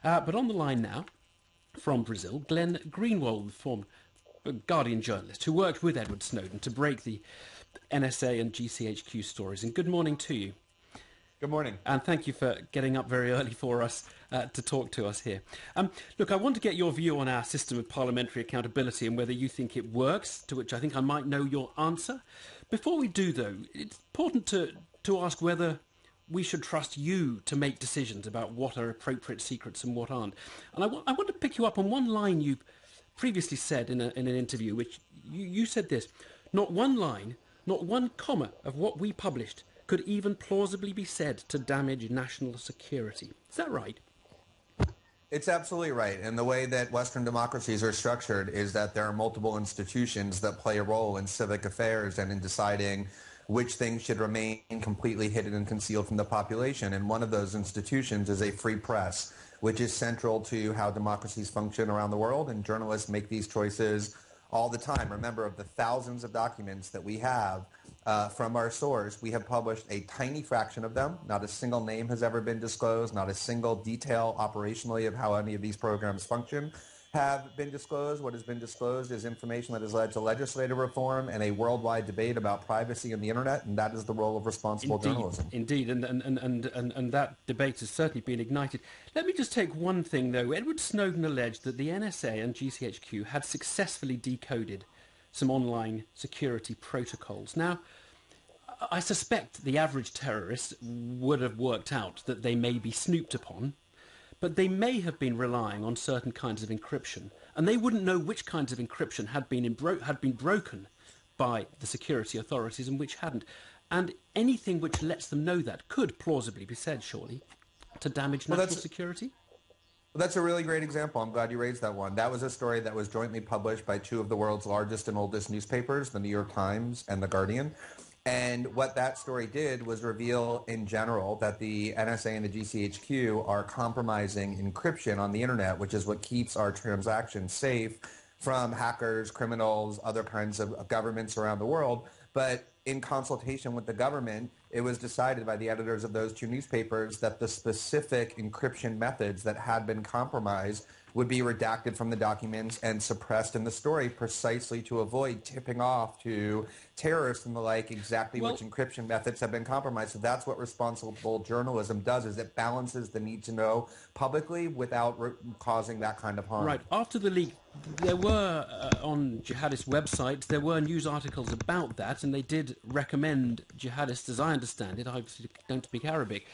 But on the line now, from Brazil, Glenn Greenwald, the former Guardian journalist who worked with Edward Snowden to break the NSA and GCHQ stories. And good morning to you. Good morning. And thank you for getting up very early for us to talk to us here. Look, I want to get your view on our system of parliamentary accountability and whether you think it works, to which I think I might know your answer. Before we do, though, it's important to ask whether we should trust you to make decisions about what are appropriate secrets and what aren't. And I want to pick you up on one line you previously said in an interview, which you said this: not one line, not one comma of what we published could even plausibly be said to damage national security. Is that right? It's absolutely right. And the way that Western democracies are structured is that there are multiple institutions that play a role in civic affairs and in deciding which things should remain completely hidden and concealed from the population. And one of those institutions is a free press, which is central to how democracies function around the world. And journalists make these choices all the time. Remember, of the thousands of documents that we have from our source, we have published a tiny fraction of them. Not a single name has ever been disclosed. Not a single detail operationally of how any of these programs function have been disclosed. What has been disclosed is information that has led to legislative reform and a worldwide debate about privacy and the internet, and that is the role of responsible journalism. Indeed, and that debate has certainly been ignited. Let me just take one thing, though. Edward Snowden alleged that the NSA and GCHQ had successfully decoded some online security protocols. Now, I suspect the average terrorist would have worked out that they may be snooped upon, but they may have been relying on certain kinds of encryption, and they wouldn't know which kinds of encryption had been broken by the security authorities and which hadn't. And anything which lets them know that could plausibly be said, surely, to damage national security? Well, that's a really great example. I'm glad you raised that one. That was a story that was jointly published by two of the world's largest and oldest newspapers, the New York Times and the Guardian. And what that story did was reveal in general that the NSA and the GCHQ are compromising encryption on the internet, which is what keeps our transactions safe from hackers, criminals, other kinds of governments around the world. But in consultation with the government, it was decided by the editors of those two newspapers that the specific encryption methods that had been compromised would be redacted from the documents and suppressed in the story precisely to avoid tipping off to terrorists and the like exactly which encryption methods have been compromised. So that's what responsible journalism does, is it balances the need to know publicly without causing that kind of harm. Right. After the leak, there were, on jihadist websites, there were news articles about that, and they did recommend jihadists, as I understand it, I obviously don't speak Arabic,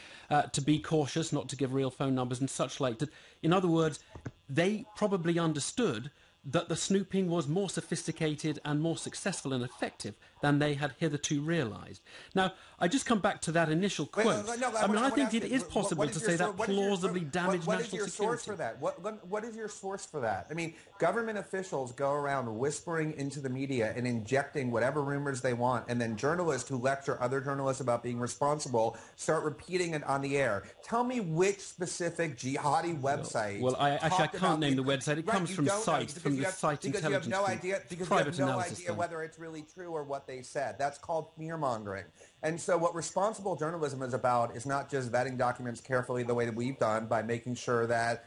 to be cautious, not to give real phone numbers and such like. In other words, they probably understood that the snooping was more sophisticated and more successful and effective than they had hitherto realised. Now, I just come back to that initial quote. I think it is possible to say that plausibly damaged national security. What is your source for that? What is your source for that? I mean, government officials go around whispering into the media and injecting whatever rumors they want, and then journalists who lecture other journalists about being responsible start repeating it on the air. Tell me which specific jihadi website. Well, I can't name the website. It comes from sites, from the site intelligence. Because you have no idea, because you have no idea whether it's really true or what they said. That's called fear-mongering. And so what responsible journalism is about is not just vetting documents carefully the way that we've done by making sure that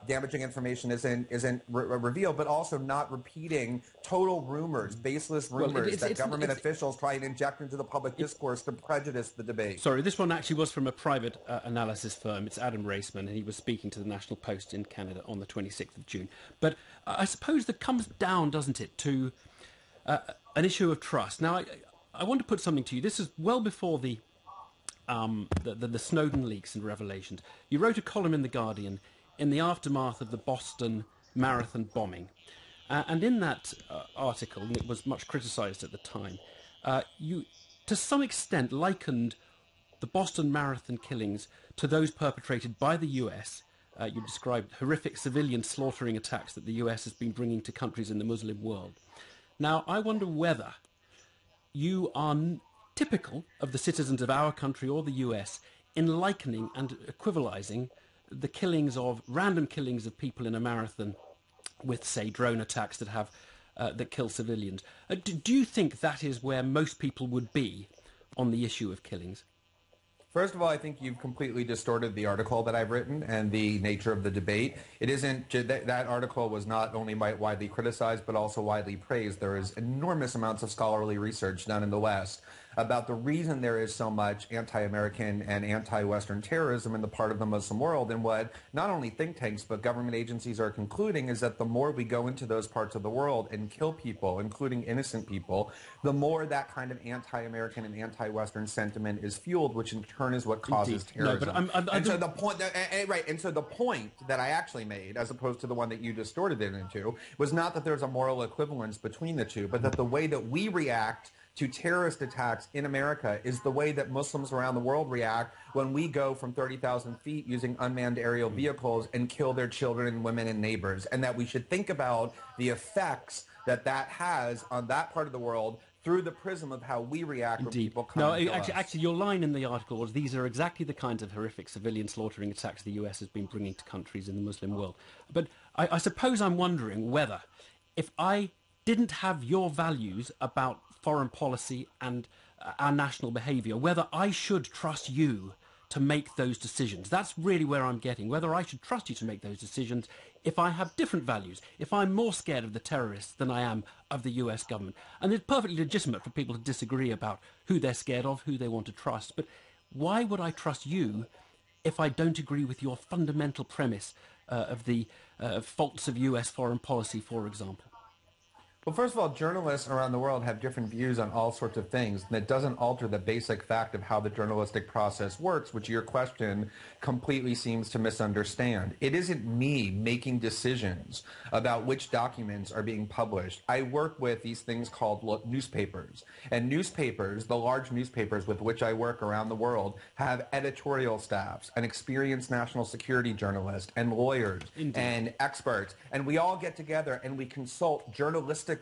damaging information isn't revealed, but also not repeating total rumors, baseless rumors that government officials try and inject into the public discourse to prejudice the debate. Sorry, this one actually was from a private analysis firm. It's Adam Raceman, and he was speaking to the National Post in Canada on the 26th of June. But I suppose that comes down, doesn't it, to an issue of trust. Now, I want to put something to you. This is well before the Snowden leaks and revelations. You wrote a column in The Guardian in the aftermath of the Boston Marathon bombing. And in that article, and it was much criticised at the time, you, to some extent, likened the Boston Marathon killings to those perpetrated by the US. You described horrific civilian slaughtering attacks that the US has been bringing to countries in the Muslim world. Now, I wonder whether you are typical of the citizens of our country or the US in likening and equivalizing the killings of random killings of people in a marathon with, say, drone attacks that kill civilians. Do you think that is where most people would be on the issue of killings? First of all, I think you've completely distorted the article that I've written and the nature of the debate. It isn't that article was not only widely criticized but also widely praised. There is enormous amounts of scholarly research done in the West about the reason there is so much anti-American and anti-Western terrorism in the part of the Muslim world, and what not only think tanks but government agencies are concluding is that the more we go into those parts of the world and kill people, including innocent people, the more that kind of anti-American and anti-Western sentiment is fueled, which in turn is what causes terrorism. No, but and so the point, right? And so the point that I actually made, as opposed to the one that you distorted it into, was not that there's a moral equivalence between the two, but that the way that we react to terrorist attacks in America is the way that Muslims around the world react when we go from 30,000 feet using unmanned aerial vehicles and kill their children and women and neighbors, and that we should think about the effects that that has on that part of the world through the prism of how we react when people come No, and kill us. actually, your line in the article was, these are exactly the kinds of horrific civilian slaughtering attacks the US has been bringing to countries in the Muslim world. But I suppose I'm wondering whether, if I didn't have your values about foreign policy and our national behaviour, whether I should trust you to make those decisions. That's really where I'm getting, whether I should trust you to make those decisions if I have different values, if I'm more scared of the terrorists than I am of the US government. And it's perfectly legitimate for people to disagree about who they're scared of, who they want to trust. But why would I trust you if I don't agree with your fundamental premise of the faults of US foreign policy, for example? Well, first of all, journalists around the world have different views on all sorts of things, and it doesn't alter the basic fact of how the journalistic process works, which your question completely seems to misunderstand. It isn't me making decisions about which documents are being published. I work with these things called newspapers, and newspapers, the large newspapers with which I work around the world, have editorial staffs and experienced national security journalists and lawyers and experts, and we all get together and we consult journalistically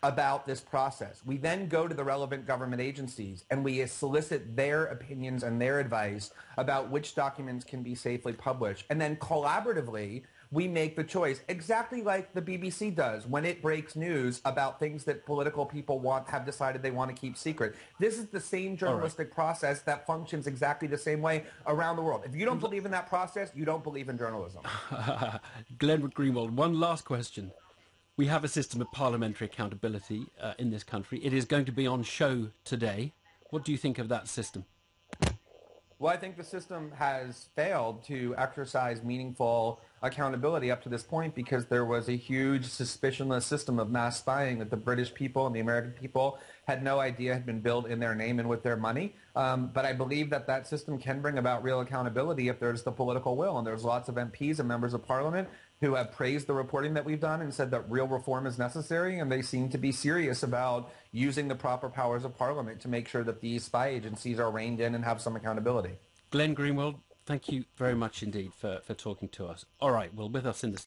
about this process. We then go to the relevant government agencies and we solicit their opinions and their advice about which documents can be safely published. And then collaboratively, we make the choice, exactly like the BBC does when it breaks news about things that political people have decided they want to keep secret. This is the same journalistic process that functions exactly the same way around the world. If you don't believe in that process, you don't believe in journalism. Glenn Greenwald, one last question. We have a system of parliamentary accountability in this country. It is going to be on show today. What do you think of that system? Well, I think the system has failed to exercise meaningful accountability up to this point because there was a huge suspicionless system of mass spying that the British people and the American people had no idea had been built in their name and with their money. But I believe that that system can bring about real accountability if there's the political will. And there's lots of MPs and members of parliament who have praised the reporting that we've done and said that real reform is necessary, and they seem to be serious about using the proper powers of parliament to make sure that these spy agencies are reined in and have some accountability. Glenn Greenwald, thank you very much indeed for talking to us. All right, well, with us in the